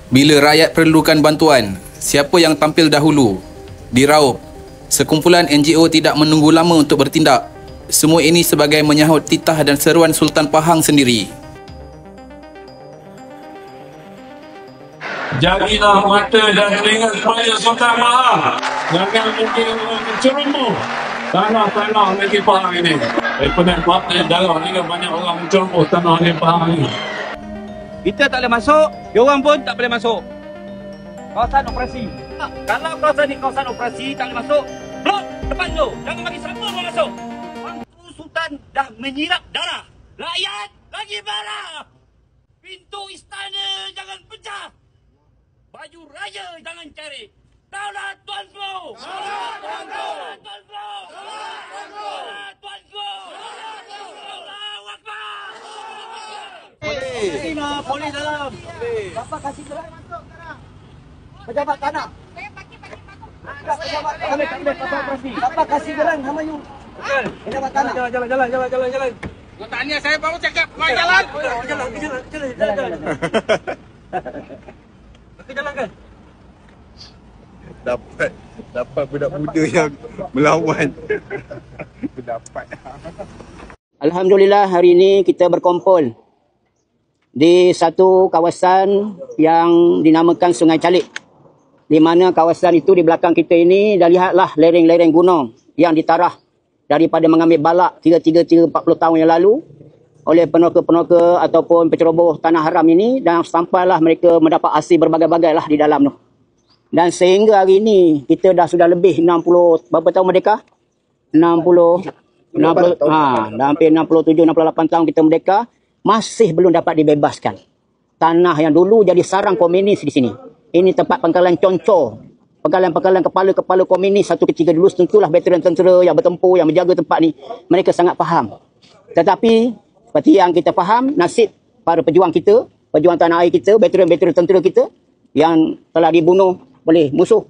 Bila rakyat perlukan bantuan, siapa yang tampil dahulu? Diraup. Sekumpulan NGO tidak menunggu lama untuk bertindak. Semua ini sebagai menyahut titah dan seruan Sultan Pahang sendiri. Jadilah mata dan telinga kepada Sultan Pahang. Jangan mungkin menceroboh tanah-tanah negeri Pahang ini. Daripada partai darah ni banyak orang menceroboh tanah negeri Pahang ini. Kita tak boleh masuk, diorang pun tak boleh masuk. Kawasan operasi. Kalau kawasan ni kawasan operasi, tak boleh masuk. Blok depan tu, jangan bagi siapa pun masuk. Bangku Sultan dah menyirap darah. Rakyat lagi marah. Pintu istana jangan pecah. Baju raya jangan cari. Daulat Tuan Guru. Daulat Tuan Guru. Tuan Guru. Daulat Tuan Guru. Tuan Guru. Allahu Akbar. Polis dalam. Siapa kasih gerak masuk sekarang? Pejabat tanah. Pejabat operasi. Siapa kasih gerak nama you? Pejabat tanah. Jalan. Kau tanya saya baru cakap jalan. Jalan. Jalan kan? Dapat budak muda yang melawan. Dapat. Alhamdulillah hari ini kita berkumpul di satu kawasan yang dinamakan Sungai Calik. Di mana kawasan itu di belakang kita ini, dah lihatlah lereng-lereng gunung yang ditarah daripada mengambil balak 40 tahun yang lalu oleh penoka-penoka ataupun penceroboh tanah haram ini, dan sampailah mereka mendapat hasil berbagai-bagai lah di dalam tu. Dan sehingga hari ini kita dah sudah lebih 60 berapa tahun merdeka? 60 dah hampir 67 68 tahun kita merdeka, masih belum dapat dibebaskan. Tanah yang dulu jadi sarang komunis di sini. Ini tempat pangkalan concor. Pangkalan-pangkalan kepala-kepala komunis satu ketika dulu, tentulah veteran tentera yang bertempur, yang menjaga tempat ni. Mereka sangat faham. Tetapi seperti yang kita faham, nasib para pejuang kita, pejuang tanah air kita, veteran-veteran tentera kita yang telah dibunuh oleh musuh,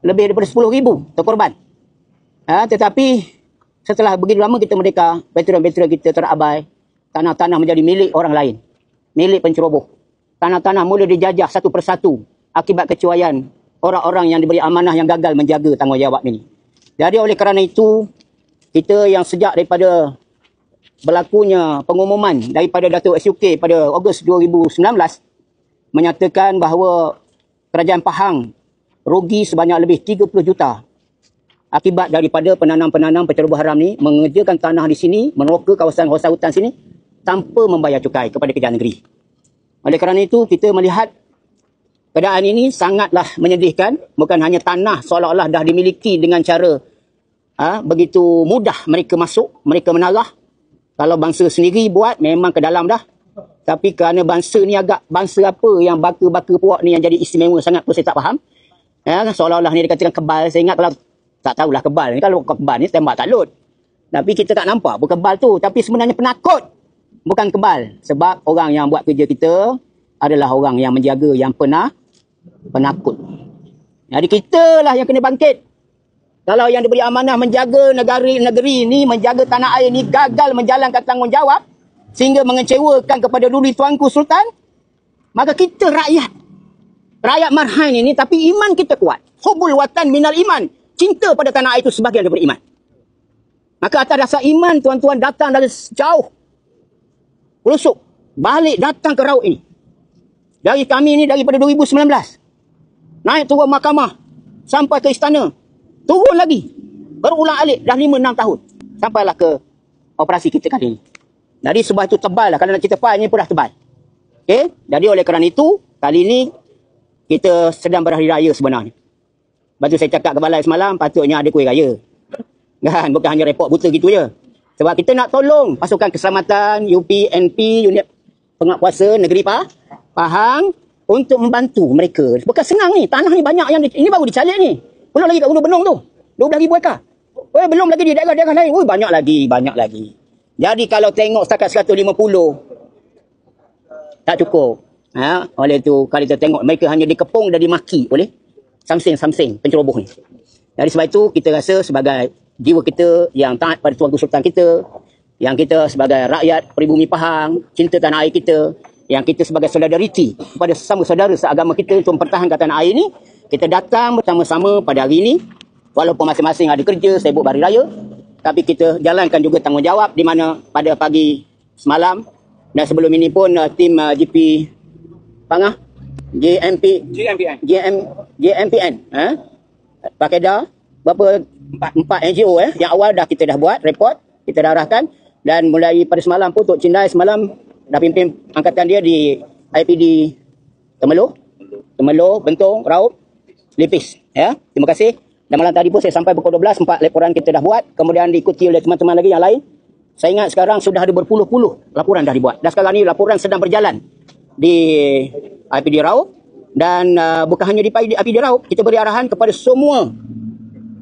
lebih daripada 10,000 terkorban. Tetapi setelah begitu lama kita merdeka, veteran-veteran kita terabai. Tanah-tanah menjadi milik orang lain, milik penceroboh. Tanah-tanah mula dijajah satu persatu akibat kecuaian orang-orang yang diberi amanah yang gagal menjaga tanggungjawab ini. Jadi oleh kerana itu, kita yang sejak daripada berlakunya pengumuman daripada Datuk SUK pada Ogos 2019 menyatakan bahawa Kerajaan Pahang rugi sebanyak lebih 30 juta akibat daripada penanam-penanam penceroboh haram ni mengerjakan tanah di sini, meroka kawasan-kawasan hutan sini tanpa membayar cukai kepada kerajaan negeri. Oleh kerana itu, kita melihat keadaan ini sangatlah menyedihkan. Bukan hanya tanah seolah-olah dah dimiliki dengan cara begitu mudah mereka masuk, mereka menarah. Kalau bangsa sendiri buat, memang ke dalam dah. Tapi kerana bangsa ni agak, bangsa apa yang baka-baka puak ni yang jadi istimewa sangat pun saya tak faham. Seolah-olah ni dikatakan kebal. Saya ingat kalau, tak tahulah kebal ni, kalau kebal ni tembak talut. Tapi kita tak nampak pun kebal tu. Tapi sebenarnya penakut. Bukan kebal. Sebab orang yang buat kerja kita adalah orang yang menjaga, yang penakut. Jadi kita lah yang kena bangkit. Kalau yang diberi amanah menjaga negeri ini, menjaga tanah air ini, gagal menjalankan tanggungjawab sehingga mengecewakan kepada duli tuanku Sultan, maka kita rakyat marhain ini, tapi iman kita kuat. Hubul watan minal iman. Cinta pada tanah air itu sebahagian daripada iman. Maka atas dasar iman, tuan-tuan datang dari jauh, rusuk, balik datang ke Raut ini. Dari kami ini daripada 2019. Naik turun mahkamah. Sampai ke istana. Turun lagi. Berulang-alik. Dah 5-6 tahun. Sampailah ke operasi kita kali ini. Jadi sebab itu tebal lah. Kalau nak cerita file ni pun dah tebal. Okay? Jadi oleh kerana itu, kali ini kita sedang berhari raya sebenarnya. Lepas tu saya cakap ke balai semalam, patutnya ada kuih raya. Kan? Bukan hanya report buta gitu je. Sebab kita nak tolong pasukan keselamatan, UPNP, unit penguatkuasa negeri Pahang untuk membantu mereka. Bukan senang ni. Tanah ni banyak yang ini baru dicalik ni. Belum lagi kat Gunung Benong tu. 12,000 ekar. Belum lagi di daerah-daerah lain. Banyak lagi. Jadi kalau tengok setakat 150 tak cukup. Oleh itu kalau kita tengok mereka hanya dikepung dan dimaki oleh samseng penceroboh ni. Jadi sebab itu kita rasa sebagai jiwa kita yang taat pada Tuanku Sultan kita, yang kita sebagai rakyat pribumi Pahang, cinta tanah air kita, yang kita sebagai solidariti kepada sesama saudara seagama kita untuk mempertahankan tanah air ini, kita datang bersama-sama pada hari ini. Walaupun masing-masing ada kerja, sibuk hari raya, tapi kita jalankan juga tanggungjawab di mana pada pagi semalam dan sebelum ini pun tim GP Pangah GMPN Pak Kedah berapa 4 NGO yang awal dah kita buat report, kita dah arahkan, dan mulai pada semalam pun Tok Cindai semalam dah pimpin angkatan dia di IPD Temeloh, Bentong, Raup, Lipis. Ya, terima kasih. Dan malam tadi pun saya sampai pukul 12, 4 laporan kita dah buat, kemudian diikuti oleh teman-teman lagi yang lain. Saya ingat sekarang sudah ada berpuluh-puluh laporan dah dibuat. Dan sekarang ni laporan sedang berjalan di IPD Raup, dan bukan hanya di IPD Raup, kita beri arahan kepada semua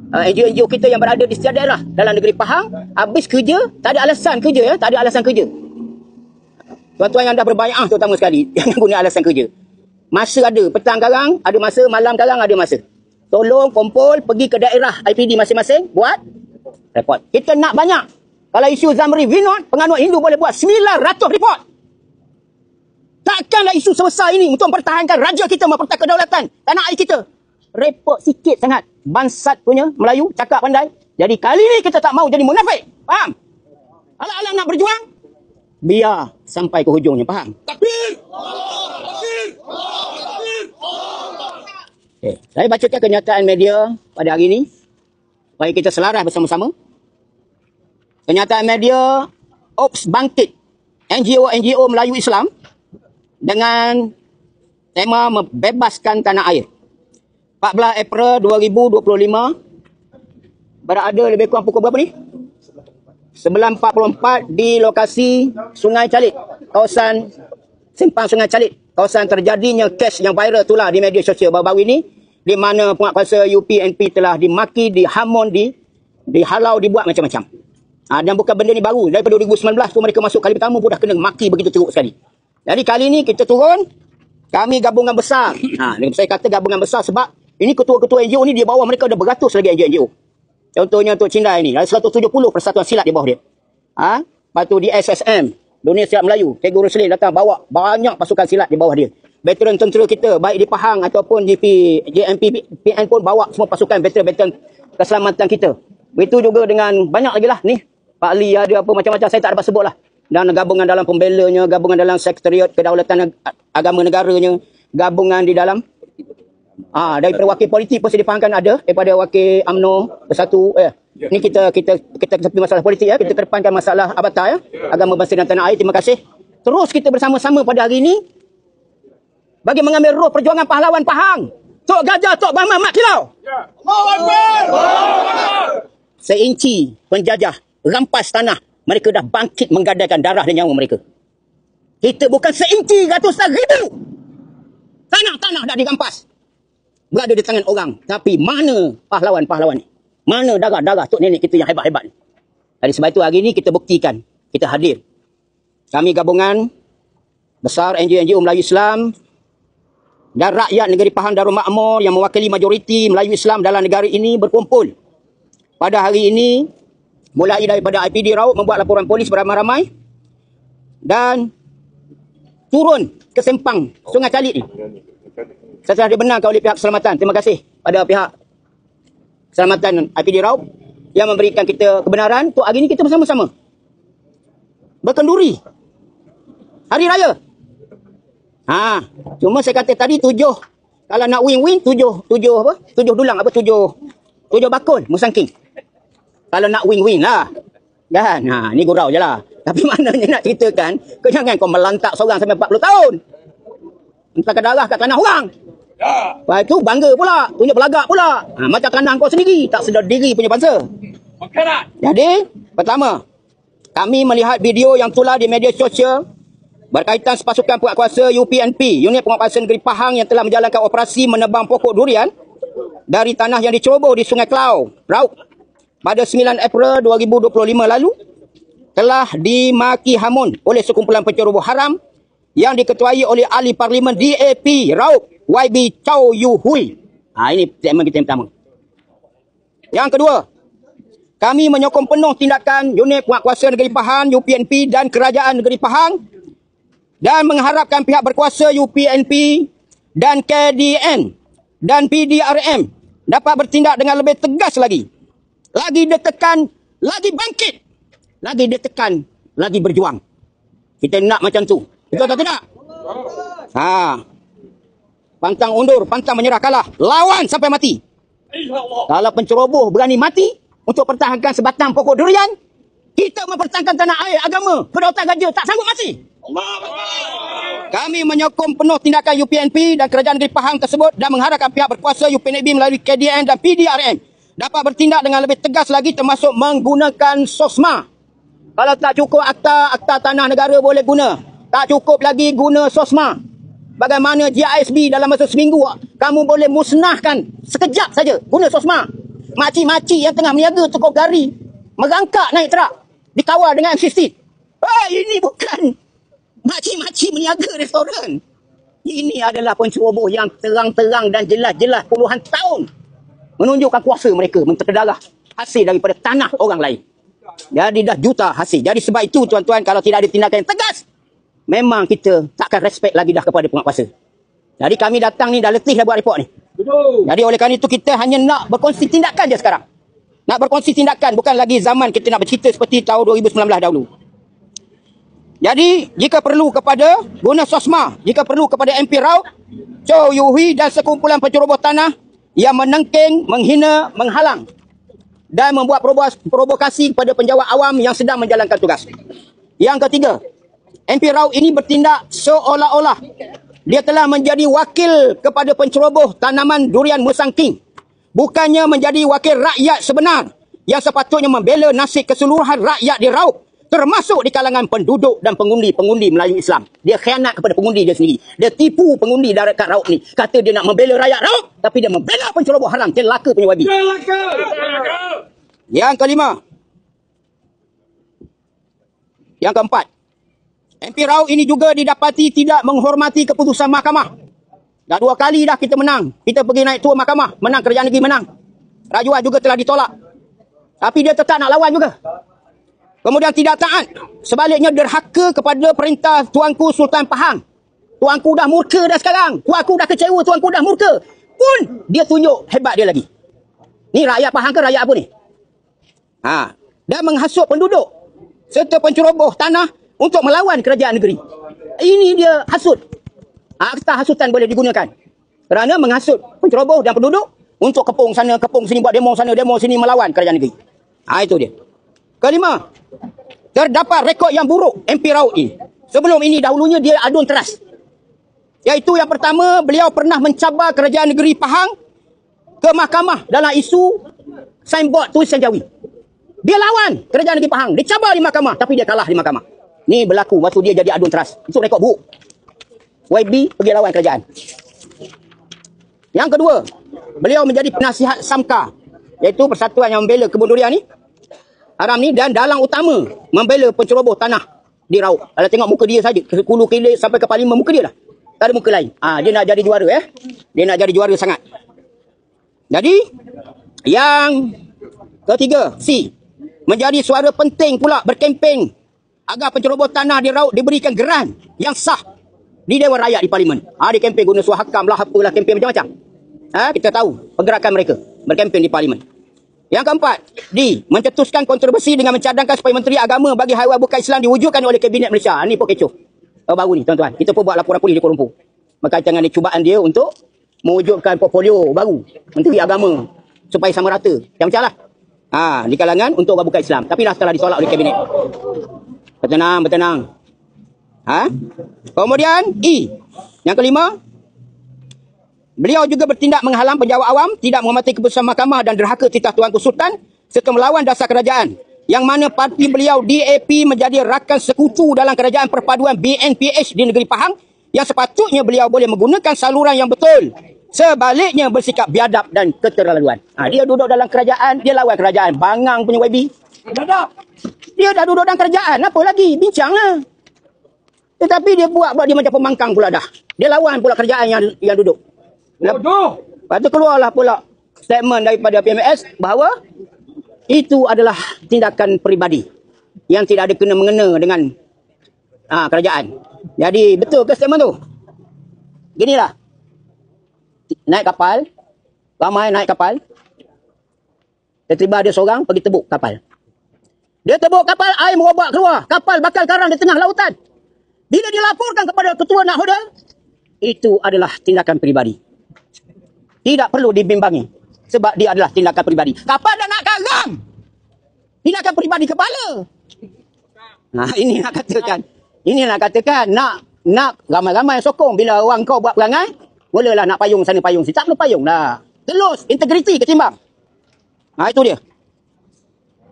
NGO kita yang berada di setiap daerah dalam negeri Pahang. Habis kerja, tak ada alasan kerja, ya, tak ada alasan kerja. Tuan-tuan yang dah berbaiah terutama sekali, jangan guna alasan kerja. Masa ada, petang garang ada masa, malam garang ada masa. Tolong kumpul, pergi ke daerah IPD masing-masing, buat report. Kita nak banyak. Kalau isu Zamri Vinod, penganut Hindu boleh buat 900 report. Takkanlah isu sebesar ini untuk mempertahankan raja kita, mempertahankan kedaulatan tanah air kita. Report sikit sangat. Bansat punya Melayu, cakap pandai. Jadi kali ni kita tak mau jadi munafik. Faham? Alang-alang nak berjuang, biar sampai ke hujungnya. Faham? Takbir! Takbir! Okay. Saya bacakan kenyataan media pada hari ini, supaya kita selaras bersama-sama. Kenyataan media, Ops bangkit NGO Melayu Islam dengan tema membebaskan tanah air. 14 April 2025, berada lebih kurang pukul berapa ni? 9.44 di lokasi Sungai Calit, kawasan Simpang Sungai Calit, kawasan terjadinya kes yang viral itulah di media sosial baru-baru ini, di mana penguatkuasa UPNP telah dimaki, dihamun, dihalau, dibuat macam-macam. Dan bukan benda ni baru. Daripada 2019 tu mereka masuk kali pertama pun dah kena maki begitu teruk sekali. Jadi kali ni kita turun, kami gabungan besar. Saya kata gabungan besar sebab ini ketua-ketua NGO ni, di bawah mereka ada beratus lagi NGO. Contohnya Tok Cindai ni, ada 170 persatuan silat di bawah dia. Lepas tu di SSM, Dunia Silat Melayu, Cikgu Rusli datang bawa banyak pasukan silat di bawah dia. Veteran tentera kita, baik di Pahang ataupun di JMPN pun bawa semua pasukan veteran keselamatan kita. Begitu juga dengan banyak lagi lah ni. Pak Ali ada apa macam-macam, saya tak dapat sebut lah. Dan gabungan dalam pembelanya, gabungan dalam sekretariat kedaulatan agama negaranya, gabungan di dalam daripada wakil politik pun saya difahamkan ada, daripada wakil UMNO Bersatu. Ni kita tepi masalah politik, ya. Kita kedepankan masalah abata, ya, agama, bangsa dan tanah air. Terima kasih. Terus kita bersama-sama pada hari ini bagi mengambil roh perjuangan pahlawan Pahang, Tok Gajah, Tok Bahman Mat Kilau. Seinci penjajah rampas tanah, mereka dah bangkit menggadaikan darah dan nyawa mereka. Kita bukan seinci, ratusan ribu tanah dah dirampas, berada di tangan orang. Tapi mana pahlawan-pahlawan ni? Mana darah-darah tok nenek kita yang hebat-hebat ni? Dari sebab itu hari ini kita buktikan, kita hadir. Kami gabungan besar NGO Melayu Islam dan rakyat negeri Pahang Darul Makmur yang mewakili majoriti Melayu Islam dalam negara ini berkumpul pada hari ini, mulai daripada IPD Raup membuat laporan polis beramai-ramai dan turun ke Simpang Sungai Calit ni. Setelah dibenarkan oleh pihak keselamatan. Terima kasih pada pihak keselamatan IPD Raup yang memberikan kita kebenaran. Untuk hari ini kita bersama-sama berkenduri hari raya. Cuma saya kata tadi 7, kalau nak win-win 7 dulang, 7 bakul musangking. Kalau nak win-win lah, kan? Ni gurau je lah. Tapi maknanya nak ceritakan, kau jangan kau melantak seorang sampai 40 tahun. Entahkan darah kat tanah orang. Lepas tu bangga pula, tunjuk belagak pula. Macam tanah kau sendiri, tak sedar diri punya bangsa. Jadi, pertama, kami melihat video yang tular di media sosial berkaitan sepasukan penguatkuasa UPNP, Unit Penguatkuasa Negeri Pahang, yang telah menjalankan operasi menebang pokok durian dari tanah yang diceroboh di Sungai Kelau, Raup pada 9 April 2025 lalu, telah dimaki hamun oleh sekumpulan penceroboh haram yang diketuai oleh ahli parlimen DAP Raup, YB Chow Yu Hui. Ini statement kita yang pertama. Yang kedua, kami menyokong penuh tindakan Unit Penguatkuasa Negeri Pahang, UPNP dan Kerajaan Negeri Pahang dan mengharapkan pihak berkuasa UPNP dan KDN dan PDRM dapat bertindak dengan lebih tegas lagi. Lagi ditekan, lagi bangkit. Lagi ditekan, lagi berjuang. Kita nak macam tu. Betul atau tidak? Pantang undur, pantang menyerah kalah. Lawan sampai mati. Kalau penceroboh berani mati untuk pertahankan sebatang pokok durian, kita mempertahankan tanah air, agama, kedaulatan raja tak sanggup mati. Kami menyokong penuh tindakan UPNP dan kerajaan negeri Pahang tersebut dan mengharapkan pihak berkuasa UPNB melalui KDN dan PDRM dapat bertindak dengan lebih tegas lagi, termasuk menggunakan SOSMA. Kalau tak cukup akta tanah negara boleh guna. Tak cukup lagi guna SOSMA. Bagaimana GISB dalam masa seminggu kamu boleh musnahkan sekejap saja guna SOSMA. Makcik-makcik yang tengah meniaga tukar gari merangkak naik terak dikawal dengan M16. Ini bukan makcik-makcik meniaga restoran. Ini adalah penceroboh yang terang-terang dan jelas-jelas puluhan tahun menunjukkan kuasa mereka menterdarah hasil daripada tanah orang lain. Jadi dah juta hasil. Jadi sebab itu tuan-tuan, kalau tidak ada tindakan yang tegas, memang kita takkan respect lagi dah kepada penguasa. Jadi kami datang ni dah letih dah buat report ni. Jadi oleh kerana itu kita hanya nak berkongsi tindakan je sekarang. Nak berkongsi tindakan, bukan lagi zaman kita nak bercerita seperti tahun 2019 dahulu. Jadi jika perlu kepada guna SOSMA, jika perlu kepada MP Raut, Chow Yu Hui dan sekumpulan penceroboh tanah yang menengking, menghina, menghalang dan membuat provokasi kepada penjawat awam yang sedang menjalankan tugas. Yang ketiga, MP Raut ini bertindak seolah-olah dia telah menjadi wakil kepada penceroboh tanaman durian Musang King. Bukannya menjadi wakil rakyat sebenar yang sepatutnya membela nasib keseluruhan rakyat di Raut, termasuk di kalangan penduduk dan pengundi-pengundi Melayu Islam. Dia khianat kepada pengundi dia sendiri. Dia tipu pengundi dekat Raut ni. Kata dia nak membela rakyat Raut, tapi dia membela penceroboh haram. Celaka punya wabi. Yang kelima. Yang keempat. MP Raut ini juga didapati tidak menghormati keputusan mahkamah. Dah 2 kali dah kita menang. Kita pergi naik turun mahkamah. Menang, kerajaan negeri menang. Rajuan juga telah ditolak. Tapi dia tetap nak lawan juga. Kemudian tidak taat. Sebaliknya derhaka kepada perintah Tuanku Sultan Pahang. Tuanku dah murka dah sekarang. Tuanku dah kecewa, tuanku dah murka. Pun dia tunjuk hebat dia lagi. Ni rakyat Pahang ke rakyat apa ni? Dan menghasut penduduk serta penceroboh tanah untuk melawan kerajaan negeri. Ini dia hasut. Akta hasutan boleh digunakan. Kerana menghasut penceroboh dan penduduk untuk kepung sana, kepung sini, buat demo sana, demo sini, melawan kerajaan negeri. Itu dia. Kelima, terdapat rekod yang buruk MP Raut ini. Sebelum ini dahulunya dia adun teras. Iaitu yang pertama, beliau pernah mencabar kerajaan negeri Pahang ke mahkamah dalam isu signboard tulisan Jawi. Dia lawan kerajaan negeri Pahang. Dia cabar di mahkamah, tapi dia kalah di mahkamah. Ni berlaku waktu dia jadi adun teras. Itu rekod buruk. YB pergi lawan kerajaan. Yang kedua, beliau menjadi penasihat SAMKA, iaitu persatuan yang membela kebun durian ni, haram ni, dan dalang utama membela penceroboh tanah di Raut. Kalau tengok muka dia saja, ke Hulu Kilit sampai ke Parlimen, muka dia dah. Tak ada muka lain. Dia nak jadi juara Dia nak jadi juara sangat. Jadi yang ketiga, C, menjadi suara penting pula berkempen agar penceroboh tanah di Raut diberikan geran yang sah di Dewan Rakyat di Parlimen. Dia kempen guna suara hakam lah, apalah, kempen macam-macam. Kita tahu pergerakan mereka berkempen di Parlimen. Yang keempat, D, mencetuskan kontroversi dengan mencadangkan supaya Menteri Agama bagi haiwan bukan Islam diwujudkan oleh Kabinet Malaysia. Ini pun kecoh. Baru ni tuan-tuan. Kita pun buat laporan polis di Kuala Lumpur berkaitan dengan cubaan dia untuk mewujudkan portfolio baru Menteri Agama supaya sama rata. Macam-macam lah. Di kalangan untuk orang bukan Islam. Tapi dah telah ditolak oleh Kabinet. Bertenang. Kemudian E, yang kelima, beliau juga bertindak menghalang penjawat awam, tidak menghormati keputusan mahkamah dan derhaka titah Tuanku Sultan serta melawan dasar kerajaan, yang mana parti beliau DAP menjadi rakan sekutu dalam kerajaan perpaduan BNPH di negeri Pahang, yang sepatutnya beliau boleh menggunakan saluran yang betul. Sebaliknya bersikap biadab dan keterlaluan. Dia duduk dalam kerajaan, dia lawan kerajaan. Bangang punya YB. Dia dah duduk dalam kerajaan, apa lagi? Bincang lah. Tetapi dia buat dia macam pembangkang pula dah. Dia lawan pula kerajaan yang duduk. Lepas tu keluarlah pula statement daripada PMS bahawa itu adalah tindakan peribadi yang tidak ada kena-mengena dengan kerajaan. Jadi betul ke statement tu? Ginilah. Naik kapal, ramai naik kapal. Tiba-tiba ada seorang pergi tebuk kapal. Dia tebuk kapal, air merobak keluar. Kapal bakal karang di tengah lautan. Bila dilaporkan kepada ketua nakhoda, itu adalah tindakan peribadi. Tidak perlu dibimbangi. Sebab dia adalah tindakan peribadi. Kapal dah nak karang. Tindakan peribadi kepala. Ini nak katakan. Ini nak katakan. Nak ramai-ramai sokong. Bila orang kau buat perangai, mulalah nak payung sana payung sini. Tak perlu payung dah. Telus, integriti ketimbang. Itu dia.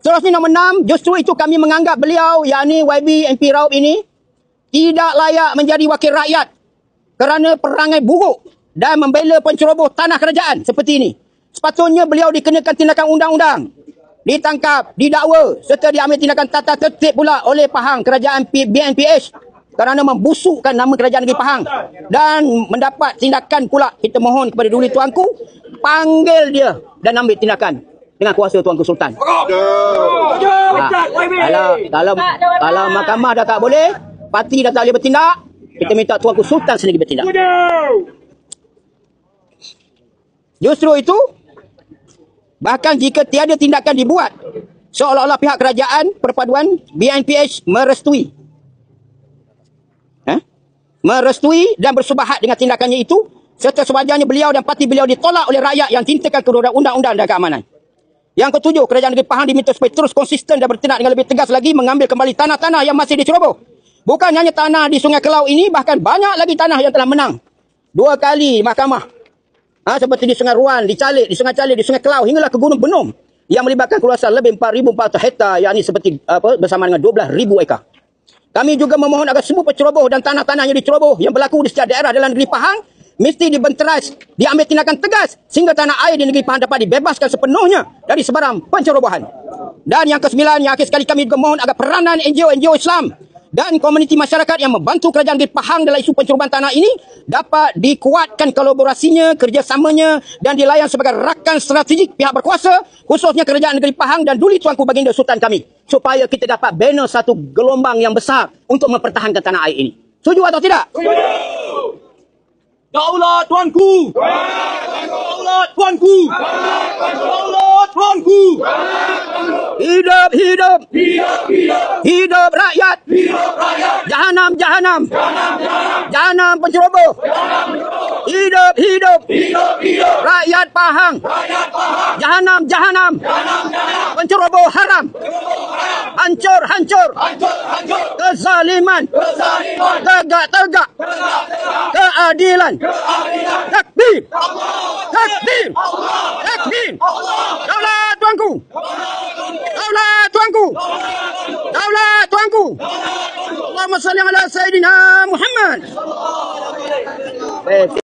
Seterusnya nombor 6, justru itu kami menganggap beliau, yakni YB MP Raup ini, tidak layak menjadi wakil rakyat kerana perangai buruk dan membela penceroboh tanah kerajaan seperti ini. Sepatutnya beliau dikenakan tindakan undang-undang, ditangkap, didakwa serta diambil tindakan tata tertib pula oleh Pahang kerajaan BNPH kerana membusukkan nama kerajaan negeri Pahang dan mendapat tindakan pula. Kita mohon kepada Duli Tuanku, panggil dia dan ambil tindakan dengan kuasa Tuanku Sultan. Kalau mahkamah dah tak boleh, parti dah tak boleh bertindak, kita minta Tuanku Sultan sendiri bertindak. Justru itu, bahkan jika tiada tindakan dibuat, seolah-olah pihak kerajaan perpaduan BNPH merestui dan bersubahat dengan tindakannya itu, serta sewajarnya beliau dan parti beliau ditolak oleh rakyat yang cintakan kedudukan undang-undang dan keamanan. Yang ketujuh, kerajaan negeri Pahang diminta supaya terus konsisten dan bertindak dengan lebih tegas lagi mengambil kembali tanah-tanah yang masih diceroboh. Bukan hanya tanah di Sungai Kelau ini, bahkan banyak lagi tanah yang telah menang 2 kali mahkamah. Seperti di Sungai Ruan, di Calik, di Sungai Calik, di Sungai Kelau, hinggalah ke Gunung Benom yang melibatkan keluasan lebih 4,400 hektar, yakni seperti bersama dengan 12,000 ekar. Kami juga memohon agar semua penceroboh dan tanah-tanah yang diceroboh yang berlaku di setiap daerah dalam negeri Pahang mesti dibenteras, diambil tindakan tegas sehingga tanah air di negeri Pahang dapat dibebaskan sepenuhnya dari sebarang pencerobohan. Dan yang ke-9, yang akhir sekali, kami juga mohon agar peranan NGO Islam dan komuniti masyarakat yang membantu kerajaan negeri Pahang dalam isu pencerobohan tanah ini dapat dikuatkan kolaborasinya, kerjasamanya dan dilayan sebagai rakan strategik pihak berkuasa, khususnya kerajaan negeri Pahang dan Duli Tuanku Baginda Sultan kami, supaya kita dapat bina satu gelombang yang besar untuk mempertahankan tanah air ini. Setuju atau tidak? Setuju! Daulat Tuanku! Daulat Tuanku! Daulat Tuanku! Hidup, hidup! Hidup rakyat! Jahanam, jahanam! Jahanam penceroboh! Hidup, hidup! Rakyat Pahang! Jahanam, jahanam! Penceroboh haram! Hancur, hancur! Kezaliman! Tegak, tegak! Keadilan! Takbir! Takbir! Takbir! Daulat Tuanku! Daulat Tuanku! Daulat Tuanku! Allahumma salli ala Sayyidina Muhammad!